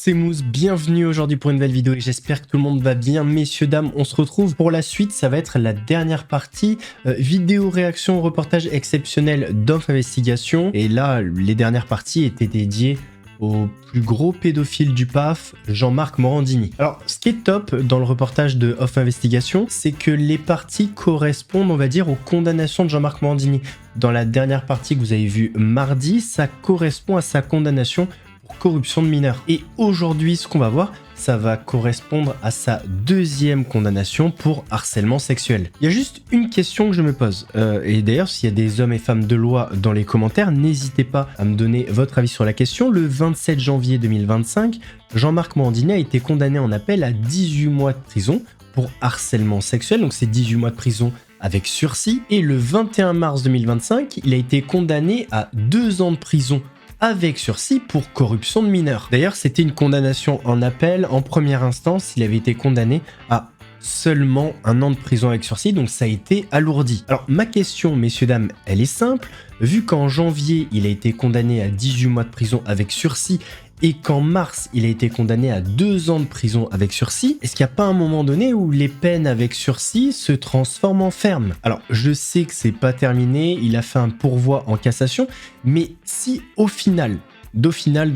c'est Mousse, bienvenue aujourd'hui pour une nouvelle vidéo et j'espère que tout le monde va bien. Messieurs, dames, on se retrouve pour la suite, ça va être la dernière partie, vidéo réaction, reportage exceptionnel d'Off Investigation. Et là, les dernières parties étaient dédiées au plus gros pédophile du PAF, Jean-Marc Morandini. Alors, ce qui est top dans le reportage de Off Investigation, c'est que les parties correspondent, on va dire, aux condamnations de Jean-Marc Morandini. Dans la dernière partie que vous avez vue mardi, ça correspond à sa condamnation pour corruption de mineurs. Et aujourd'hui, ce qu'on va voir, ça va correspondre à sa deuxième condamnation pour harcèlement sexuel. Il y a juste une question que je me pose. Et d'ailleurs, s'il y a des hommes et femmes de loi dans les commentaires, n'hésitez pas à me donner votre avis sur la question. Le 27 janvier 2025, Jean-Marc Morandini a été condamné en appel à 18 mois de prison pour harcèlement sexuel. Donc c'est 18 mois de prison avec sursis. Et le 21 mars 2025, il a été condamné à 2 ans de prison avec sursis pour corruption de mineurs. D'ailleurs, c'était une condamnation en appel. En première instance, il avait été condamné à seulement 1 an de prison avec sursis, donc ça a été alourdi. Alors, ma question, messieurs, dames, elle est simple. Vu qu'en janvier, il a été condamné à 18 mois de prison avec sursis et qu'en mars, il a été condamné à 2 ans de prison avec sursis, est-ce qu'il n'y a pas un moment donné où les peines avec sursis se transforment en ferme? Alors, je sais que c'est pas terminé, il a fait un pourvoi en cassation, mais si au final, d'au final,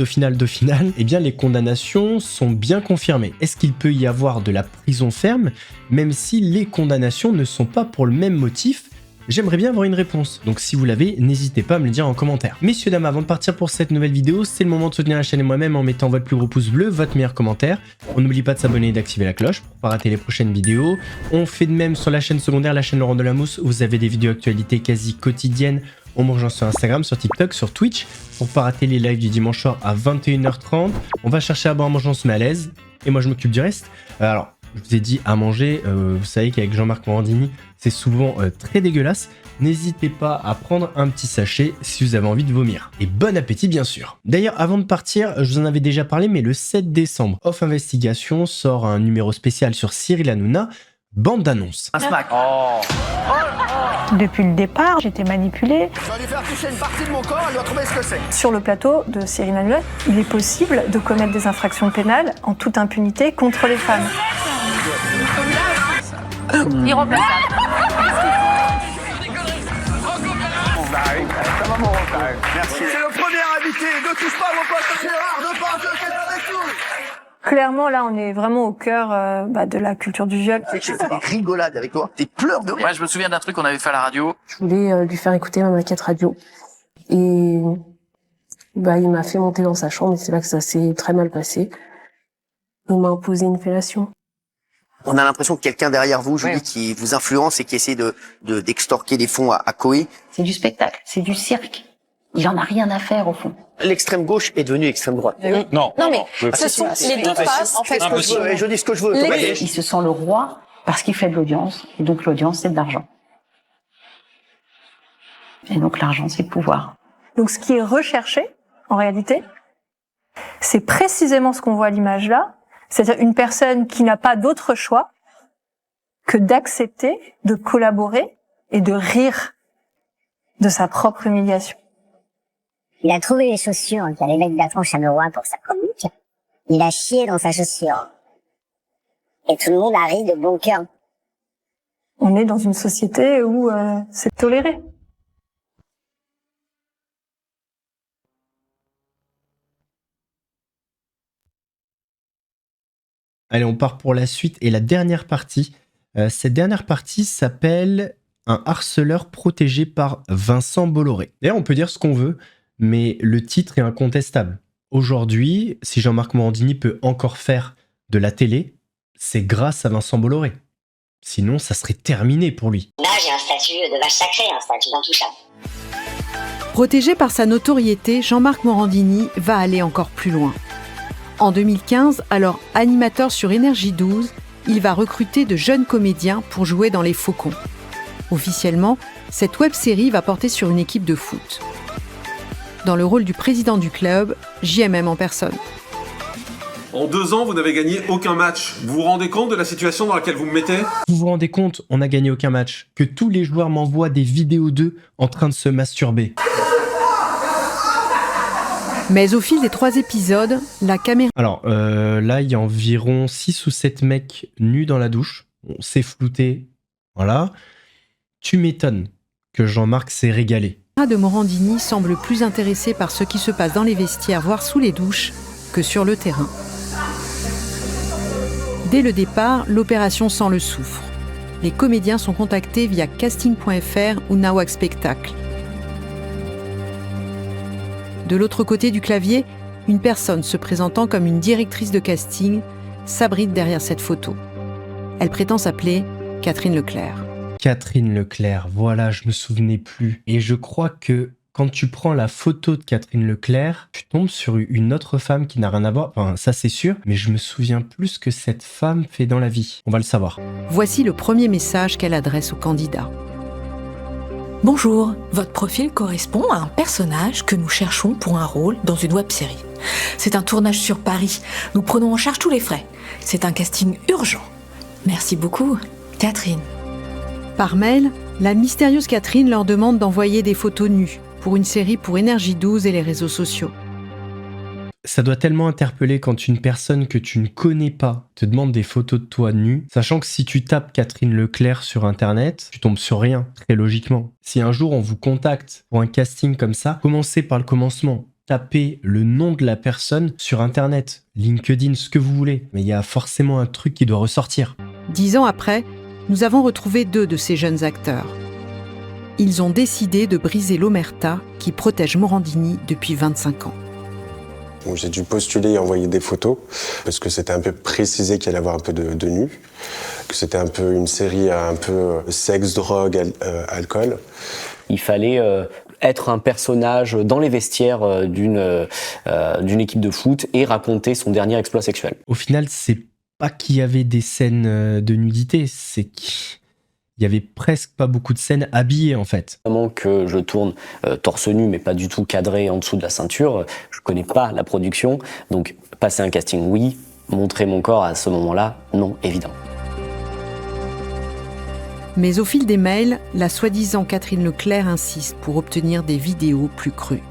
eh bien les condamnations sont bien confirmées, est-ce qu'il peut y avoir de la prison ferme, même si les condamnations ne sont pas pour le même motif? J'aimerais bien avoir une réponse, donc si vous l'avez, n'hésitez pas à me le dire en commentaire. Messieurs, dames, avant de partir pour cette nouvelle vidéo, c'est le moment de soutenir la chaîne et moi-même en mettant votre plus gros pouce bleu, votre meilleur commentaire. On n'oublie pas de s'abonner et d'activer la cloche pour ne pas rater les prochaines vidéos. On fait de même sur la chaîne secondaire, la chaîne Laurent Delamousse, où vous avez des vidéos actualités quasi quotidiennes. On me rejoint sur Instagram, sur TikTok, sur Twitch, pour ne pas rater les lives du dimanche soir à 21h30. On va chercher à boire en mangeant, on se met à l'aise, et moi je m'occupe du reste. Alors, je vous ai dit à manger, vous savez qu'avec Jean-Marc Morandini, c'est souvent très dégueulasse. N'hésitez pas à prendre un petit sachet si vous avez envie de vomir. Et bon appétit bien sûr. D'ailleurs, avant de partir, je vous en avais déjà parlé, mais le 7 décembre, Off Investigation sort un numéro spécial sur Cyril Hanouna, bande d'annonces. Un smack. Depuis le départ, j'étais manipulée. Je vais lui faire toucher une partie de mon corps, elle doit trouver ce que c'est. Sur le plateau de Cyril Hanouna, il est possible de commettre des infractions pénales en toute impunité contre les femmes. Irremplaçable. Merci. C'est le premier invité. Ne touche pas à mon poste, c'est rare. Ne pas avec nous. Clairement, là, on est vraiment au cœur de la culture du viol. J'ai fait des rigolades avec toi, des pleurs de rire. Ouais, je me souviens d'un truc qu'on avait fait à la radio. Je voulais lui faire écouter ma maquette radio. Et il m'a fait monter dans sa chambre et c'est là que ça s'est très mal passé. Il m'a imposé une fellation. On a l'impression que quelqu'un derrière vous, Julie, qui vous influence et qui essaie d'extorquer des fonds à Koé. C'est du spectacle, c'est du cirque. Il en a rien à faire au fond. L'extrême gauche est devenue extrême droite. Non. Non mais ce sont les deux faces. En fait, je dis ce que je veux. il se sent le roi parce qu'il fait de l'audience. Et donc l'audience, c'est de l'argent. Et donc l'argent, c'est le pouvoir. Donc ce qui est recherché, en réalité, c'est précisément ce qu'on voit à l'image là. C'est-à-dire une personne qui n'a pas d'autre choix que d'accepter, de collaborer et de rire de sa propre humiliation. Il a trouvé les chaussures qu'il allait mettre de la tronche à Noroa pour sa chronique. Il a chié dans sa chaussure. Et tout le monde a ri de bon cœur. On est dans une société où c'est toléré. Allez, on part pour la suite et la dernière partie. Cette dernière partie s'appelle « Un harceleur protégé par Vincent Bolloré ». D'ailleurs, on peut dire ce qu'on veut, mais le titre est incontestable. Aujourd'hui, si Jean-Marc Morandini peut encore faire de la télé, c'est grâce à Vincent Bolloré. Sinon, ça serait terminé pour lui. Là, j'ai un statut de vache sacrée, un statut d'intouchable. Protégé par sa notoriété, Jean-Marc Morandini va aller encore plus loin. En 2015, alors animateur sur Énergie 12, il va recruter de jeunes comédiens pour jouer dans Les Faucons. Officiellement, cette web-série va porter sur une équipe de foot. Dans le rôle du président du club, JMM en personne. En 2 ans, vous n'avez gagné aucun match. Vous vous rendez compte de la situation dans laquelle vous me mettez? Vous vous rendez compte, on n'a gagné aucun match. Que tous les joueurs m'envoient des vidéos d'eux en train de se masturber. Mais au fil des 3 épisodes, la caméra... Alors là, il y a environ 6 ou 7 mecs nus dans la douche. On s'est flouté. Voilà. Tu m'étonnes que Jean-Marc s'est régalé. de Morandini semble plus intéressé par ce qui se passe dans les vestiaires, voire sous les douches, que sur le terrain. Dès le départ, l'opération sent le soufre. Les comédiens sont contactés via casting.fr ou Nawak Spectacle. De l'autre côté du clavier, une personne se présentant comme une directrice de casting s'abrite derrière cette photo. Elle prétend s'appeler Catherine Leclerc. Catherine Leclerc, voilà, je me souvenais plus. Et je crois que quand tu prends la photo de Catherine Leclerc, tu tombes sur une autre femme qui n'a rien à voir. Enfin, ça c'est sûr, mais je me souviens plus ce que cette femme fait dans la vie. On va le savoir. Voici le premier message qu'elle adresse au candidat. Bonjour, votre profil correspond à un personnage que nous cherchons pour un rôle dans une web-série. C'est un tournage sur Paris. Nous prenons en charge tous les frais. C'est un casting urgent. Merci beaucoup, Catherine. Par mail, la mystérieuse Catherine leur demande d'envoyer des photos nues pour une série pour Énergie 12 et les réseaux sociaux. Ça doit tellement interpeller quand une personne que tu ne connais pas te demande des photos de toi nu, sachant que si tu tapes Catherine Leclerc sur internet, tu tombes sur rien, très logiquement. Si un jour on vous contacte pour un casting comme ça, commencez par le commencement. Tapez le nom de la personne sur internet, LinkedIn, ce que vous voulez. Mais il y a forcément un truc qui doit ressortir. 10 ans après, nous avons retrouvé 2 de ces jeunes acteurs. Ils ont décidé de briser l'omerta qui protège Morandini depuis 25 ans. Donc j'ai dû postuler et envoyer des photos parce que c'était un peu précisé qu'il allait avoir un peu de nu, que c'était un peu une série un peu sexe, drogue, alcool. Il fallait être un personnage dans les vestiaires d'une équipe de foot et raconter son dernier exploit sexuel. Au final, c'est pas qu'il y avait des scènes de nudité, c'est qu'il y avait presque pas beaucoup de scènes habillées en fait. Vraiment que je tourne torse nu mais pas du tout cadré en dessous de la ceinture, je connais pas la production, donc passer un casting oui, montrer mon corps à ce moment-là, non, évident. Mais au fil des mails, la soi-disant Catherine Leclerc insiste pour obtenir des vidéos plus crues.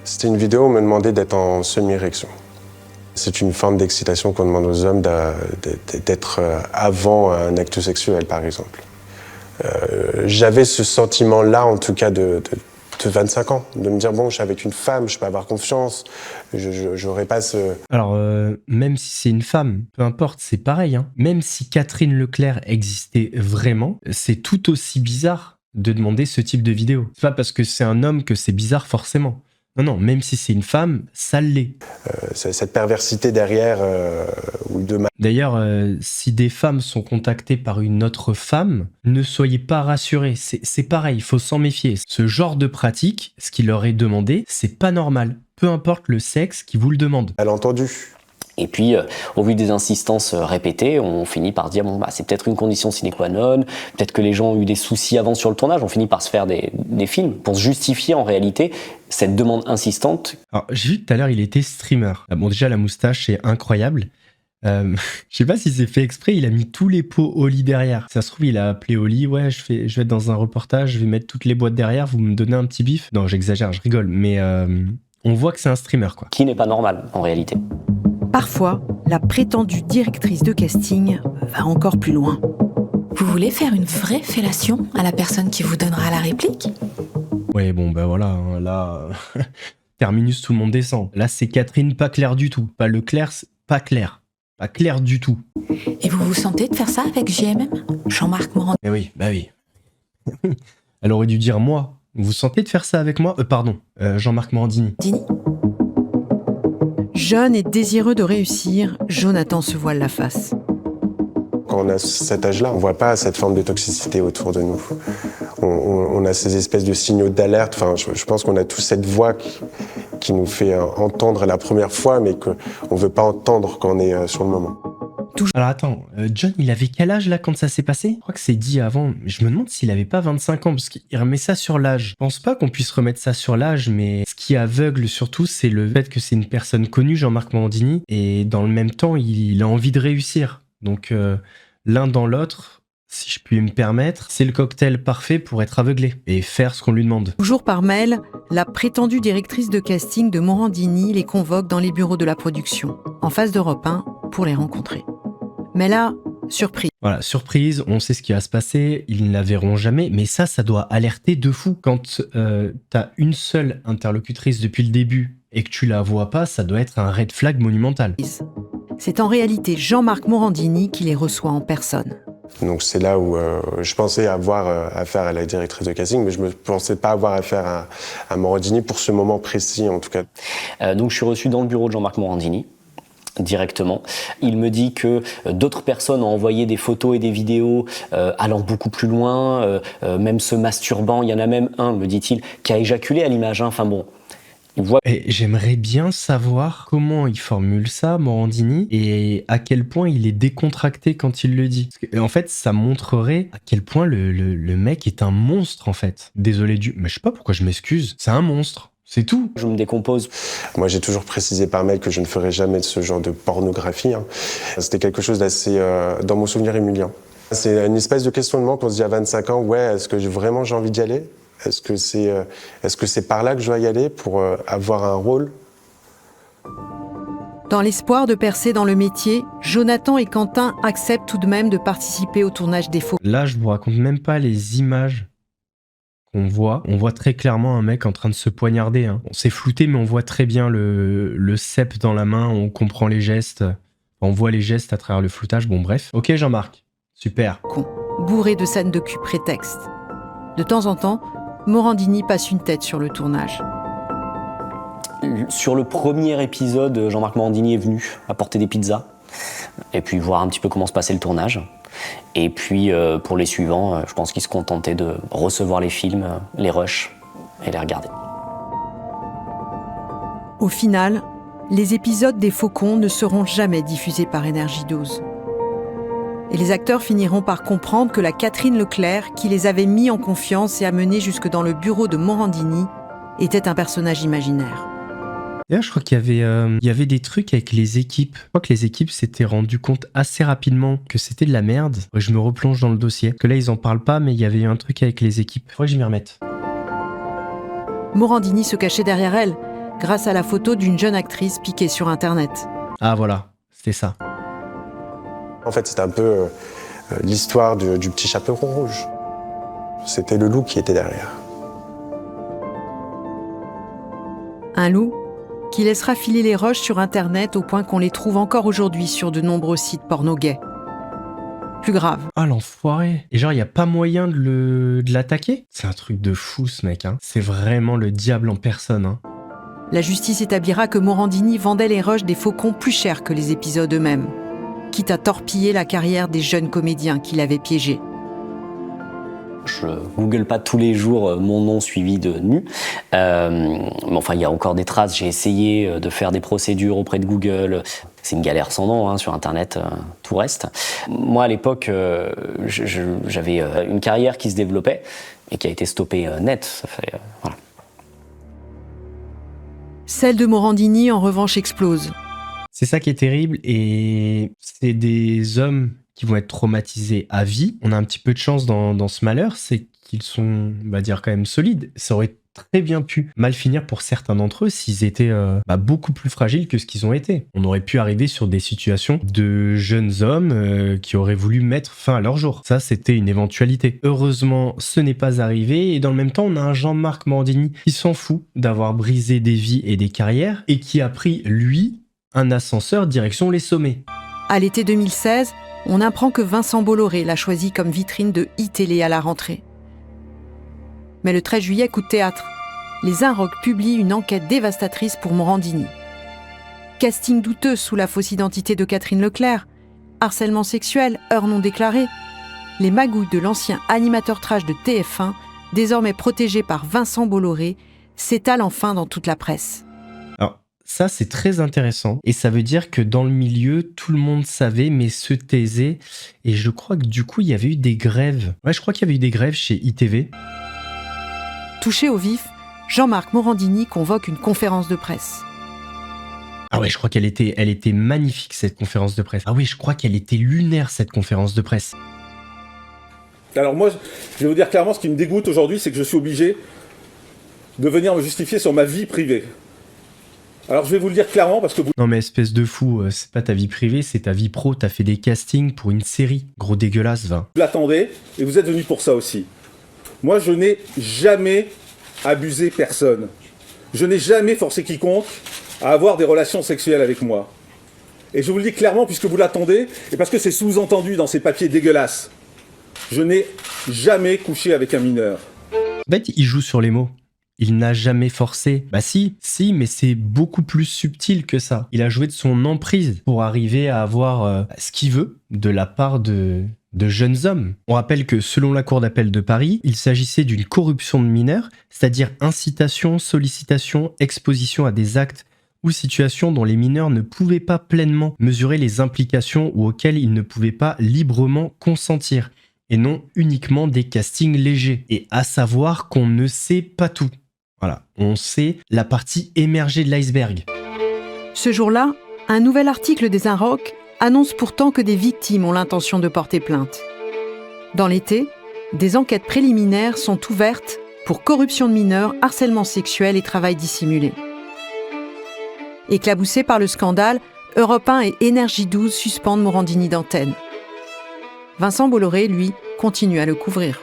C'était une vidéo où on me demandait d'être en semi-érection. C'est une forme d'excitation qu'on demande aux hommes d'être avant un acte sexuel, par exemple. J'avais ce sentiment-là, en tout cas, de 25 ans, de me dire, bon, je suis avec une femme, je peux avoir confiance, j'aurais pas ce... Alors, même si c'est une femme, peu importe, c'est pareil. Hein. Même si Catherine Leclerc existait vraiment, c'est tout aussi bizarre de demander ce type de vidéo. C'est pas parce que c'est un homme que c'est bizarre forcément. Non, non, même si c'est une femme, ça l'est. Cette perversité derrière... D'ailleurs, si des femmes sont contactées par une autre femme, ne soyez pas rassurés. C'est pareil, il faut s'en méfier. Ce genre de pratique, ce qui leur est demandé, c'est pas normal. Peu importe le sexe qui vous le demande. Elle a entendu. Et puis, au vu des insistances répétées, on finit par dire bon, bah, c'est peut-être une condition sine qua non, peut-être que les gens ont eu des soucis avant sur le tournage, on finit par se faire des films pour se justifier en réalité cette demande insistante. Alors, j'ai vu tout à l'heure, il était streamer. Ah, bon, déjà, la moustache est incroyable. Je sais pas si c'est fait exprès, il a mis tous les pots Oli derrière. Ça se trouve, il a appelé Oli, ouais, je vais être dans un reportage, je vais mettre toutes les boîtes derrière, vous me donnez un petit bif. Non, j'exagère, je rigole, mais on voit que c'est un streamer, quoi. Qui n'est pas normal, en réalité. Parfois, la prétendue directrice de casting va encore plus loin. Vous voulez faire une vraie fellation à la personne qui vous donnera la réplique ? Ouais, bon, bah voilà, hein, là... Terminus, tout le monde descend. Là, c'est Catherine, pas claire du tout. Pas Leclerc, pas clair. Pas clair du tout. Et vous vous sentez de faire ça avec JMM ? Jean-Marc Morandini ? Eh oui, bah oui. Elle aurait dû dire moi. Vous vous sentez de faire ça avec moi ? Pardon, Jean-Marc Morandini. Jeune et désireux de réussir, Jonathan se voile la face. Quand on a cet âge-là, on ne voit pas cette forme de toxicité autour de nous. On a ces espèces de signaux d'alerte. Enfin, je pense qu'on a tous cette voix qui nous fait entendre la première fois, mais qu'on ne veut pas entendre quand on est sur le moment. Alors attends, John, il avait quel âge là quand ça s'est passé ? Je crois que c'est dit avant. Je me demande s'il avait pas 25 ans, parce qu'il remet ça sur l'âge. Je pense pas qu'on puisse remettre ça sur l'âge, mais ce qui aveugle surtout, c'est le fait que c'est une personne connue, Jean-Marc Morandini, et dans le même temps, il a envie de réussir. Donc l'un dans l'autre, si je puis me permettre, c'est le cocktail parfait pour être aveuglé et faire ce qu'on lui demande. Toujours par mail, la prétendue directrice de casting de Morandini les convoque dans les bureaux de la production, en face d'Europe 1, pour les rencontrer. Mais là, surprise. Voilà, surprise, on sait ce qui va se passer, ils ne la verront jamais, mais ça doit alerter de fou. Quand t'as une seule interlocutrice depuis le début et que tu la vois pas, ça doit être un red flag monumental. C'est en réalité Jean-Marc Morandini qui les reçoit en personne. Donc c'est là où je pensais avoir affaire à la directrice de casting, mais je ne pensais pas avoir affaire à Morandini pour ce moment précis en tout cas. Donc je suis reçu dans le bureau de Jean-Marc Morandini, directement. Il me dit que d'autres personnes ont envoyé des photos et des vidéos allant beaucoup plus loin, même se masturbant. Il y en a même un, me dit-il, qui a éjaculé à l'image. Enfin bon... Et j'aimerais bien savoir comment il formule ça, Morandini, et à quel point il est décontracté quand il le dit. Parce que, en fait, ça montrerait à quel point le mec est un monstre, en fait. Désolé mais je sais pas pourquoi je m'excuse. C'est un monstre. C'est tout. Je me décompose. Moi, j'ai toujours précisé par mail que je ne ferais jamais de ce genre de pornographie. C'était quelque chose d'assez, dans mon souvenir, humiliant. C'est une espèce de questionnement qu'on se dit à 25 ans. Ouais, est-ce que vraiment j'ai envie d'y aller ? Est-ce que c'est par là que je dois y aller pour avoir un rôle ? Dans l'espoir de percer dans le métier, Jonathan et Quentin acceptent tout de même de participer au tournage des faux. Là, je vous raconte même pas les images qu'on voit. On voit très clairement un mec en train de se poignarder. Bon, c'est flouté, mais on voit très bien le cep dans la main. On comprend les gestes. On voit les gestes à travers le floutage. Bon, bref. Ok, Jean-Marc. Super. Bourré de scènes de cul prétexte. De temps en temps, Morandini passe une tête sur le tournage. Sur le premier épisode, Jean-Marc Morandini est venu apporter des pizzas et puis voir un petit peu comment se passait le tournage. Et puis pour les suivants, je pense qu'il se contentait de recevoir les films, les rushs et les regarder. Au final, les épisodes des Faucons ne seront jamais diffusés par Énergie 12. Et les acteurs finiront par comprendre que la Catherine Leclerc, qui les avait mis en confiance et amenés jusque dans le bureau de Morandini, était un personnage imaginaire. D'ailleurs, je crois qu'il y avait des trucs avec les équipes. Je crois que les équipes s'étaient rendues compte assez rapidement que c'était de la merde. Je me replonge dans le dossier. Que là, ils en parlent pas, mais il y avait un truc avec les équipes. Faudrait que je m'y remette. Morandini se cachait derrière elle, grâce à la photo d'une jeune actrice piquée sur Internet. Ah voilà, c'était ça. En fait, c'était un peu l'histoire du petit chaperon rouge. C'était le loup qui était derrière. Un loup qui laissera filer les rushs sur Internet au point qu'on les trouve encore aujourd'hui sur de nombreux sites porno gays. Plus grave. Ah l'enfoiré. Et genre, il n'y a pas moyen de l'attaquer ? C'est un truc de fou ce mec, hein. C'est vraiment le diable en personne, hein. La justice établira que Morandini vendait les rushs des Faucons plus cher que les épisodes eux-mêmes, quitte à torpiller la carrière des jeunes comédiens qu'il avait piégés. Je google pas tous les jours mon nom suivi de nu. Mais enfin, il y a encore des traces. J'ai essayé de faire des procédures auprès de Google. C'est une galère sans nom, hein, sur Internet, tout reste. Moi, à l'époque, j'avais une carrière qui se développait et qui a été stoppée net. Ça fait, voilà. Celle de Morandini, en revanche, explose. C'est ça qui est terrible, et c'est des hommes qui vont être traumatisés à vie. On a un petit peu de chance dans ce malheur, c'est qu'ils sont, on va dire, quand même solides. Ça aurait très bien pu mal finir pour certains d'entre eux s'ils étaient beaucoup plus fragiles que ce qu'ils ont été. On aurait pu arriver sur des situations de jeunes hommes qui auraient voulu mettre fin à leur jour. Ça, c'était une éventualité. Heureusement, ce n'est pas arrivé, et dans le même temps, on a un Jean-Marc Morandini qui s'en fout d'avoir brisé des vies et des carrières, et qui a pris, lui, un ascenseur direction les sommets. À l'été 2016, on apprend que Vincent Bolloré l'a choisi comme vitrine de iTélé à la rentrée. Mais le 13 juillet, coup de théâtre, les Inrocks publient une enquête dévastatrice pour Morandini. Casting douteux sous la fausse identité de Catherine Leclerc, harcèlement sexuel, heures non déclarées, les magouilles de l'ancien animateur trash de TF1, désormais protégé par Vincent Bolloré, s'étalent enfin dans toute la presse. Alors, ça, c'est très intéressant. Et ça veut dire que dans le milieu, tout le monde savait, mais se taisait. Et je crois que du coup, il y avait eu des grèves. Ouais, je crois qu'il y avait eu des grèves chez ITV. Touché au vif, Jean-Marc Morandini convoque une conférence de presse. Ah ouais, je crois qu'elle était magnifique, cette conférence de presse. Ah oui, je crois qu'elle était lunaire, cette conférence de presse. Alors moi, je vais vous dire clairement, ce qui me dégoûte aujourd'hui, c'est que je suis obligé de venir me justifier sur ma vie privée. Alors je vais vous le dire clairement parce que vous... Non mais espèce de fou, c'est pas ta vie privée, c'est ta vie pro, t'as fait des castings pour une série. Gros dégueulasse, va. Vous l'attendez et vous êtes venus pour ça aussi. Moi, je n'ai jamais abusé personne. Je n'ai jamais forcé quiconque à avoir des relations sexuelles avec moi. Et je vous le dis clairement puisque vous l'attendez et parce que c'est sous-entendu dans ces papiers dégueulasses. Je n'ai jamais couché avec un mineur. En fait, il joue sur les mots. Il n'a jamais forcé. Bah si, mais c'est beaucoup plus subtil que ça. Il a joué de son emprise pour arriver à avoir ce qu'il veut de la part de jeunes hommes. On rappelle que selon la Cour d'appel de Paris, il s'agissait d'une corruption de mineurs, c'est-à-dire incitation, sollicitation, exposition à des actes ou situations dont les mineurs ne pouvaient pas pleinement mesurer les implications ou auxquelles ils ne pouvaient pas librement consentir, et non uniquement des castings légers. Et à savoir qu'on ne sait pas tout. Voilà, on sait la partie émergée de l'iceberg. Ce jour-là, un nouvel article des Inrocks annonce pourtant que des victimes ont l'intention de porter plainte. Dans l'été, des enquêtes préliminaires sont ouvertes pour corruption de mineurs, harcèlement sexuel et travail dissimulé. Éclaboussés par le scandale, Europe 1 et Énergie 12 suspendent Morandini d'antenne. Vincent Bolloré, lui, continue à le couvrir.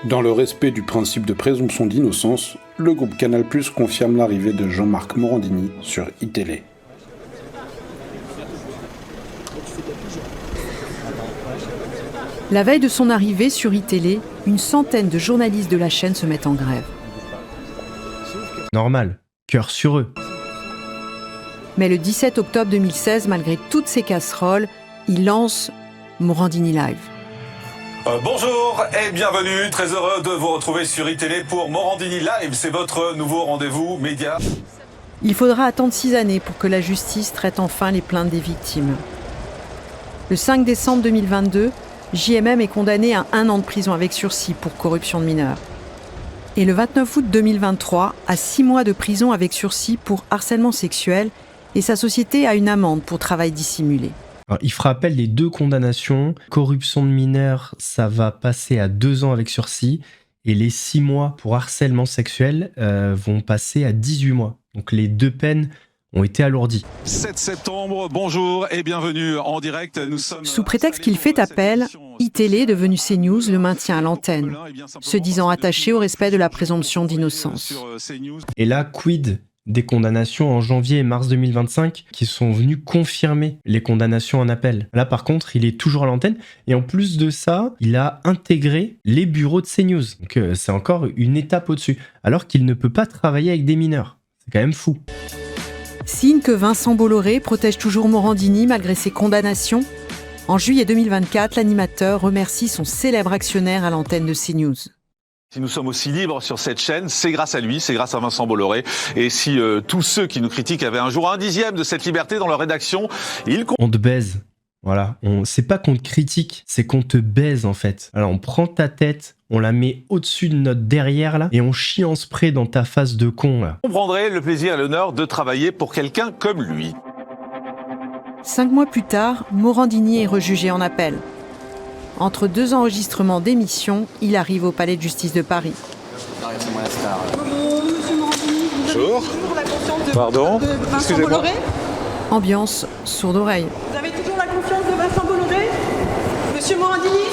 Dans le respect du principe de présomption d'innocence, le groupe Canal+ confirme l'arrivée de Jean-Marc Morandini sur iTélé. La veille de son arrivée sur iTélé, une centaine de journalistes de la chaîne se mettent en grève. Normal, cœur sur eux. Mais le 17 octobre 2016, malgré toutes ces casseroles, il lance Morandini Live. Bonjour et bienvenue, très heureux de vous retrouver sur iTélé pour Morandini Live, c'est votre nouveau rendez-vous média. Il faudra attendre 6 années pour que la justice traite enfin les plaintes des victimes. Le 5 décembre 2022, JMM est condamné à 1 an de prison avec sursis pour corruption de mineurs. Et le 29 août 2023, à 6 mois de prison avec sursis pour harcèlement sexuel et sa société a une amende pour travail dissimulé. Alors, il fera appel des 2 condamnations. Corruption de mineurs, ça va passer à 2 ans avec sursis. Et les 6 mois pour harcèlement sexuel vont passer à 18 mois. Donc les 2 peines ont été alourdies. 7 septembre, bonjour et bienvenue en direct. Nous sommes Sous prétexte qu'il fait appel, iTélé, devenu CNews, le maintient à l'antenne, se disant attaché au respect de la présomption d'innocence. Et là, quid des condamnations en janvier et mars 2025 qui sont venues confirmer les condamnations en appel. Là, par contre, il est toujours à l'antenne. Et en plus de ça, il a intégré les bureaux de CNews. Donc, c'est encore une étape au-dessus. Alors qu'il ne peut pas travailler avec des mineurs. C'est quand même fou. Signe que Vincent Bolloré protège toujours Morandini malgré ses condamnations. En juillet 2024, l'animateur remercie son célèbre actionnaire à l'antenne de CNews. Si nous sommes aussi libres sur cette chaîne, c'est grâce à lui, c'est grâce à Vincent Bolloré. Et si tous ceux qui nous critiquent avaient un jour 1/10 de cette liberté dans leur rédaction, On te baise. Voilà. C'est pas qu'on te critique, c'est qu'on te baise en fait. Alors on prend ta tête, on la met au-dessus de notre derrière là, et on chie en spray dans ta face de con là. on prendrait le plaisir et l'honneur de travailler pour quelqu'un comme lui. 5 mois plus tard, Morandini est rejugé en appel. Entre 2 enregistrements d'émissions, il arrive au palais de justice de Paris. Bonjour. Pardon. Excusez-moi. Ambiance sourde oreille. Vous avez toujours la confiance de Vincent Bolloré, Monsieur Morandini?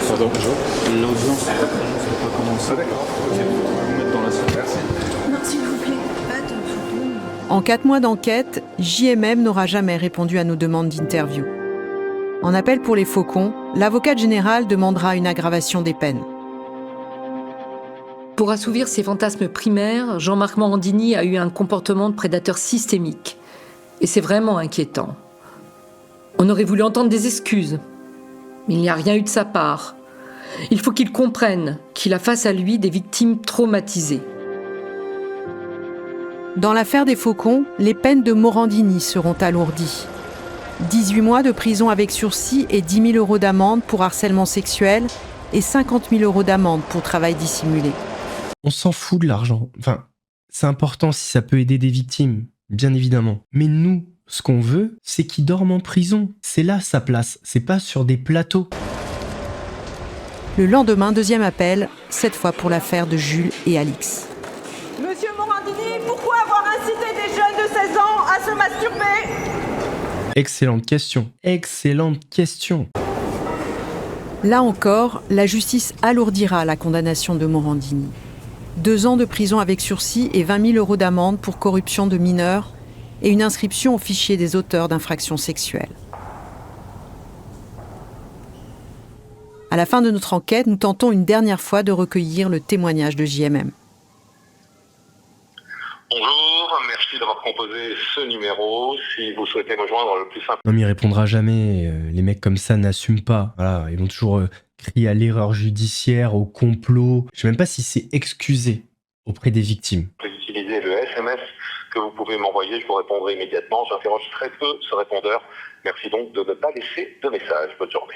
Pardon, bonjour. L'audience n'a pas commencé. D'accord. Ok, vous vous mettre dans la salle. Merci. Non, s'il vous plaît, pas de photos. En 4 mois d'enquête, JMM n'aura jamais répondu à nos demandes d'interview. En appel pour les faucons, l'avocate générale demandera une aggravation des peines. Pour assouvir ses fantasmes primaires, Jean-Marc Morandini a eu un comportement de prédateur systémique. Et c'est vraiment inquiétant. On aurait voulu entendre des excuses, mais il n'y a rien eu de sa part. Il faut qu'il comprenne qu'il a face à lui des victimes traumatisées. Dans l'affaire des faucons, les peines de Morandini seront alourdies. 18 mois de prison avec sursis et 10 000 € d'amende pour harcèlement sexuel et 50 000 € d'amende pour travail dissimulé. On s'en fout de l'argent. Enfin, c'est important si ça peut aider des victimes, bien évidemment. Mais nous, ce qu'on veut, c'est qu'il dorme en prison. C'est là sa place, c'est pas sur des plateaux. Le lendemain, deuxième appel, cette fois pour l'affaire de Jules et Alix. Monsieur Morandini, pourquoi avoir incité des jeunes de 16 ans à se masturber? Excellente question. Excellente question. Là encore, la justice alourdira la condamnation de Morandini. 2 ans de prison avec sursis et 20 000 € d'amende pour corruption de mineurs et une inscription au fichier des auteurs d'infractions sexuelles. À la fin de notre enquête, nous tentons une dernière fois de recueillir le témoignage de JMM. Bonjour, merci d'avoir composé ce numéro. Si vous souhaitez me joindre le plus simple... Non mais il répondra jamais, les mecs comme ça n'assument pas. Voilà, ils vont toujours crier à l'erreur judiciaire, au complot. Je sais même pas si c'est excusé auprès des victimes. Vous pouvez utiliser le SMS que vous pouvez m'envoyer, je vous répondrai immédiatement. J'interroge très peu ce répondeur. Merci donc de ne pas laisser de message. Bonne journée.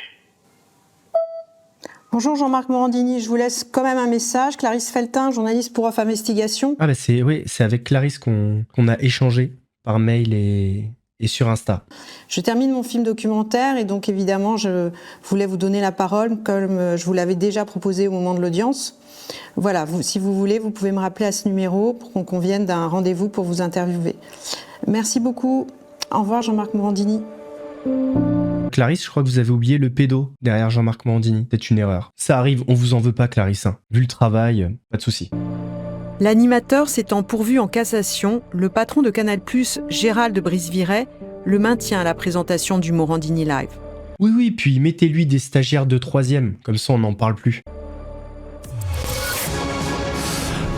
Bonjour Jean-Marc Morandini, je vous laisse quand même un message. Clarisse Feltin, journaliste pour Off Investigation. Ah bah c'est avec Clarisse qu'on a échangé par mail et sur Insta. Je termine mon film documentaire et donc évidemment je voulais vous donner la parole comme je vous l'avais déjà proposé au moment de l'audience. Voilà, si vous voulez, vous pouvez me rappeler à ce numéro pour qu'on convienne d'un rendez-vous pour vous interviewer. Merci beaucoup. Au revoir Jean-Marc Morandini. Clarisse, je crois que vous avez oublié le pédo derrière Jean-Marc Morandini. C'est une erreur. Ça arrive, on vous en veut pas Clarisse. Hein. Vu le travail, pas de souci. L'animateur s'étant pourvu en cassation, le patron de Canal+, Gérald de Briseviret, le maintient à la présentation du Morandini Live. Oui, puis mettez-lui des stagiaires de 3e, comme ça on n'en parle plus.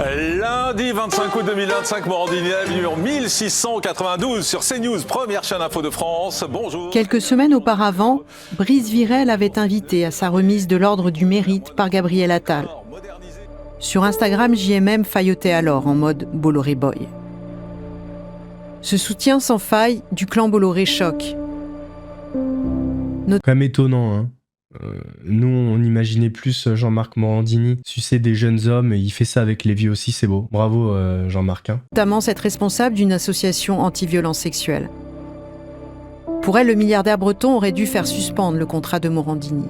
Lundi 25 août 2025, Morandini Live numéro 1692 sur CNews, première chaîne info de France. Bonjour. Quelques semaines auparavant, Briseviret l'avait invité à sa remise de l'Ordre du Mérite par Gabriel Attal. Sur Instagram, JMM faillotait alors en mode Bolloré Boy. Ce soutien sans faille du clan Bolloré choque. Quand même étonnant, hein. Nous, on imaginait plus Jean-Marc Morandini sucer des jeunes hommes, et il fait ça avec les vieux aussi, c'est beau. Bravo Jean-Marc. Hein. Notamment cette responsable d'une association anti-violence sexuelle. Pour elle, le milliardaire breton aurait dû faire suspendre le contrat de Morandini.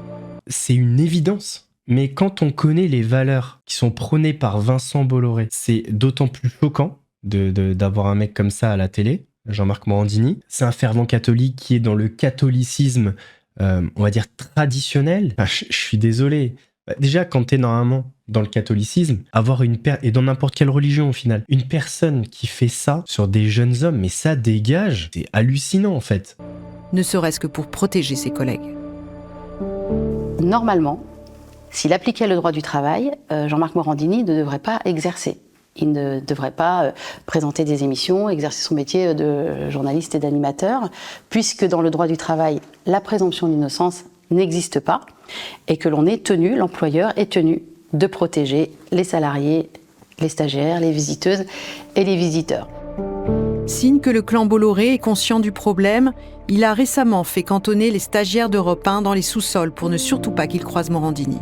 C'est une évidence. Mais quand on connaît les valeurs qui sont prônées par Vincent Bolloré, c'est d'autant plus choquant d'avoir un mec comme ça à la télé, Jean-Marc Morandini. C'est un fervent catholique qui est dans le catholicisme on va dire traditionnel. Enfin, je suis désolé. Déjà, quand t'es normalement dans le catholicisme, avoir et dans n'importe quelle religion au final, une personne qui fait ça sur des jeunes hommes, mais ça dégage, c'est hallucinant en fait. Ne serait-ce que pour protéger ses collègues. Normalement, s'il appliquait le droit du travail, Jean-Marc Morandini ne devrait pas exercer. Il ne devrait pas présenter des émissions, exercer son métier de journaliste et d'animateur, puisque dans le droit du travail, la présomption d'innocence n'existe pas et que l'employeur est tenu de protéger les salariés, les stagiaires, les visiteuses et les visiteurs. Signe que le clan Bolloré est conscient du problème, il a récemment fait cantonner les stagiaires d'Europe 1 dans les sous-sols pour ne surtout pas qu'ils croisent Morandini.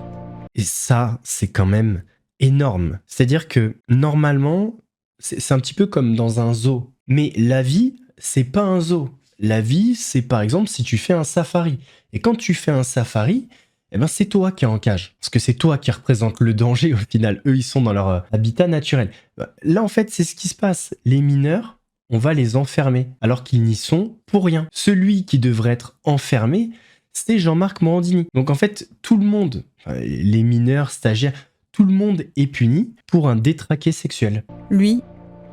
Et ça, c'est quand même énorme. C'est-à-dire que normalement, c'est un petit peu comme dans un zoo. Mais la vie, c'est pas un zoo. La vie, c'est par exemple si tu fais un safari. Et quand tu fais un safari, eh ben c'est toi qui es en cage. Parce que c'est toi qui représente le danger au final. Eux, ils sont dans leur habitat naturel. Là, en fait, c'est ce qui se passe. Les mineurs, on va les enfermer alors qu'ils n'y sont pour rien. Celui qui devrait être enfermé, c'est Jean-Marc Morandini. Donc en fait, tout le monde, les mineurs, stagiaires, tout le monde est puni pour un détraqué sexuel. Lui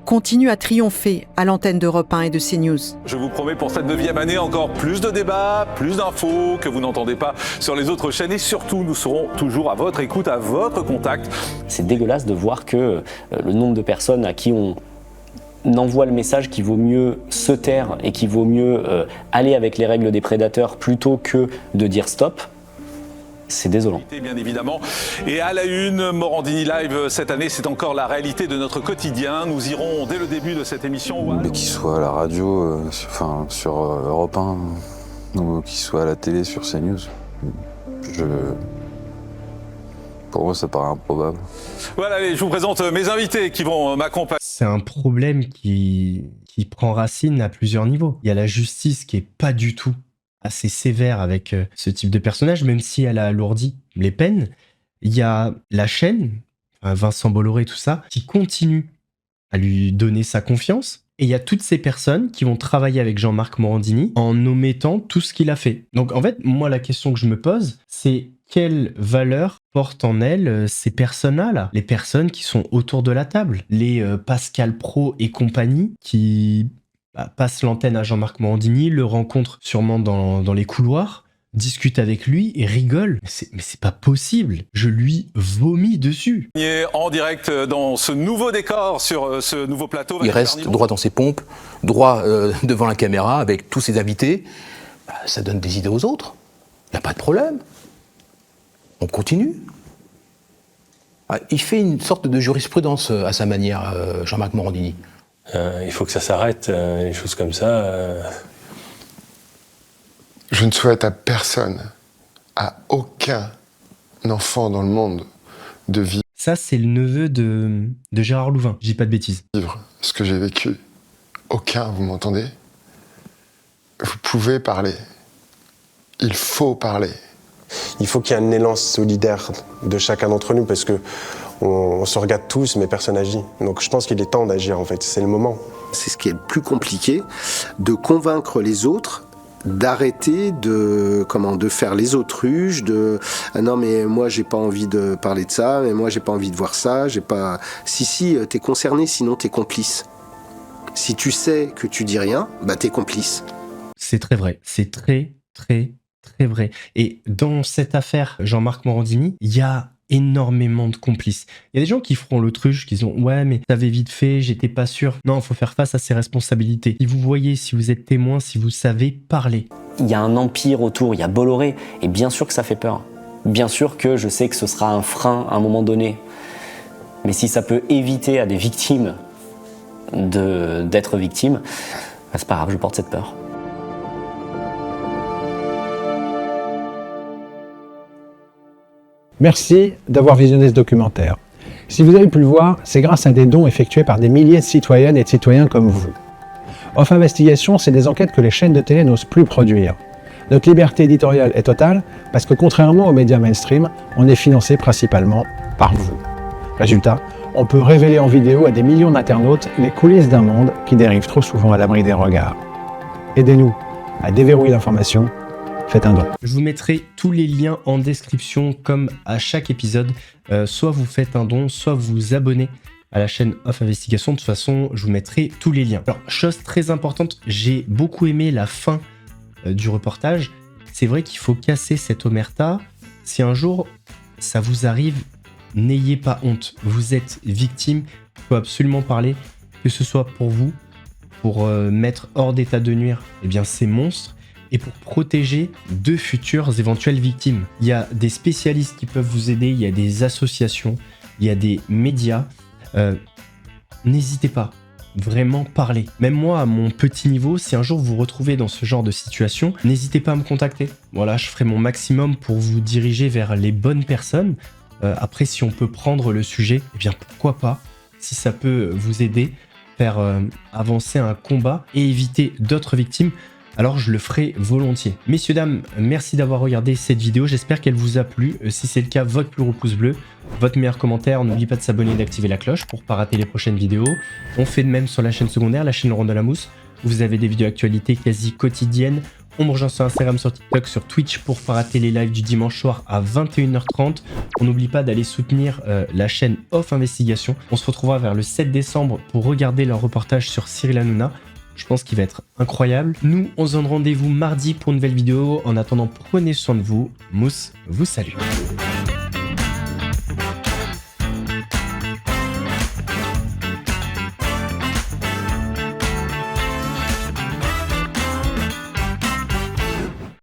continue à triompher à l'antenne d'Europe 1 et de CNews. Je vous promets pour cette 9e année encore plus de débats, plus d'infos que vous n'entendez pas sur les autres chaînes et surtout nous serons toujours à votre écoute, à votre contact. C'est dégueulasse de voir que le nombre de personnes à qui on envoie le message qu'il vaut mieux se taire et qu'il vaut mieux aller avec les règles des prédateurs plutôt que de dire stop. C'est désolant. Bien évidemment. Et à la une, Morandini Live cette année, c'est encore la réalité de notre quotidien. Nous irons dès le début de cette émission. Mais qu'il soit à la radio, sur Europe 1, ou qu'il soit à la télé sur CNews, pour moi ça paraît improbable. Voilà, allez, je vous présente mes invités qui vont m'accompagner. C'est un problème qui prend racine à plusieurs niveaux. Il y a la justice qui est pas du tout assez sévère avec ce type de personnage, même si elle a alourdi les peines. Mais il y a aussi la Il y a la chaîne, Vincent Bolloré, tout ça, qui continue à lui donner sa confiance. Et il y a toutes ces personnes qui vont travailler avec Jean-Marc Morandini en omettant tout ce qu'il a fait. Donc en fait, moi, la question que je me pose, c'est quelle valeur portent en elles ces personnes-là, les personnes qui sont autour de la table, les Pascal Praud et compagnie qui passent l'antenne à Jean-Marc Morandini, le rencontrent sûrement dans les couloirs, discute avec lui et rigole. Mais c'est pas possible. Je lui vomis dessus. En direct dans ce nouveau décor, sur ce nouveau plateau. Il reste droit dans ses pompes, droit devant la caméra avec tous ses invités. Ça donne des idées aux autres. Il n'y a pas de problème. On continue. Il fait une sorte de jurisprudence à sa manière, Jean-Marc Morandini. Il faut que ça s'arrête, les choses comme ça. Je ne souhaite à personne, à aucun enfant dans le monde, de vivre. Ça, c'est le neveu de Gérard Louvain, je dis pas de bêtises. Vivre ce que j'ai vécu. Aucun, vous m'entendez? Vous pouvez parler. Il faut parler. Il faut qu'il y ait un élan solidaire de chacun d'entre nous, parce que on se regarde tous, mais personne n'agit. Donc je pense qu'il est temps d'agir, en fait. C'est le moment. C'est ce qui est le plus compliqué, de convaincre les autres d'arrêter de faire les autruches, non mais moi j'ai pas envie de parler de ça, mais moi j'ai pas envie de voir ça, si t'es concerné, sinon t'es complice. Si tu sais que tu dis rien, t'es complice. C'est très vrai, c'est très vrai. Et dans cette affaire Jean-Marc Morandini, il y a énormément de complices. Il y a des gens qui feront l'autruche, qui disent « Ouais, mais t'avais vite fait, j'étais pas sûr. » Non, il faut faire face à ses responsabilités. Si vous voyez, si vous êtes témoin, si vous savez parler. Il y a un empire autour, il y a Bolloré, et bien sûr que ça fait peur. Bien sûr que je sais que ce sera un frein à un moment donné. Mais si ça peut éviter à des victimes d'être victimes, c'est pas grave, je porte cette peur. Merci d'avoir visionné ce documentaire. Si vous avez pu le voir, c'est grâce à des dons effectués par des milliers de citoyennes et de citoyens comme vous. Off Investigation, c'est des enquêtes que les chaînes de télé n'osent plus produire. Notre liberté éditoriale est totale parce que contrairement aux médias mainstream, on est financé principalement par vous. Résultat, on peut révéler en vidéo à des millions d'internautes les coulisses d'un monde qui dérive trop souvent à l'abri des regards. Aidez-nous à déverrouiller l'information. Faites un don. Je vous mettrai tous les liens en description comme à chaque épisode. Soit vous faites un don, soit vous vous abonnez à la chaîne Off Investigation. De toute façon, je vous mettrai tous les liens. Alors, chose très importante, j'ai beaucoup aimé la fin du reportage. C'est vrai qu'il faut casser cette omerta. Si un jour ça vous arrive, n'ayez pas honte. Vous êtes victime, il faut absolument parler, que ce soit pour vous, pour mettre hors d'état de nuire ces monstres, et pour protéger de futures éventuelles victimes. Il y a des spécialistes qui peuvent vous aider, il y a des associations, il y a des médias. N'hésitez pas, vraiment parlez. Même moi, à mon petit niveau, si un jour vous vous retrouvez dans ce genre de situation, n'hésitez pas à me contacter. Voilà, je ferai mon maximum pour vous diriger vers les bonnes personnes. Après, si on peut prendre le sujet, pourquoi pas, si ça peut vous aider, faire avancer un combat et éviter d'autres victimes, alors je le ferai volontiers. Messieurs, dames, merci d'avoir regardé cette vidéo, j'espère qu'elle vous a plu. Si c'est le cas, votre plus gros pouce bleu, votre meilleur commentaire, n'oubliez pas de s'abonner et d'activer la cloche pour ne pas rater les prochaines vidéos. On fait de même sur la chaîne secondaire, la chaîne Laurent Delamousse, où vous avez des vidéos actualités quasi quotidiennes. On me rejoint sur Instagram, sur TikTok, sur Twitch pour ne pas rater les lives du dimanche soir à 21h30. On n'oublie pas d'aller soutenir la chaîne Off Investigation. On se retrouvera vers le 7 décembre pour regarder leur reportage sur Cyril Hanouna. Je pense qu'il va être incroyable. Nous, on se donne rendez-vous mardi pour une nouvelle vidéo. En attendant, prenez soin de vous. Mousse vous salue.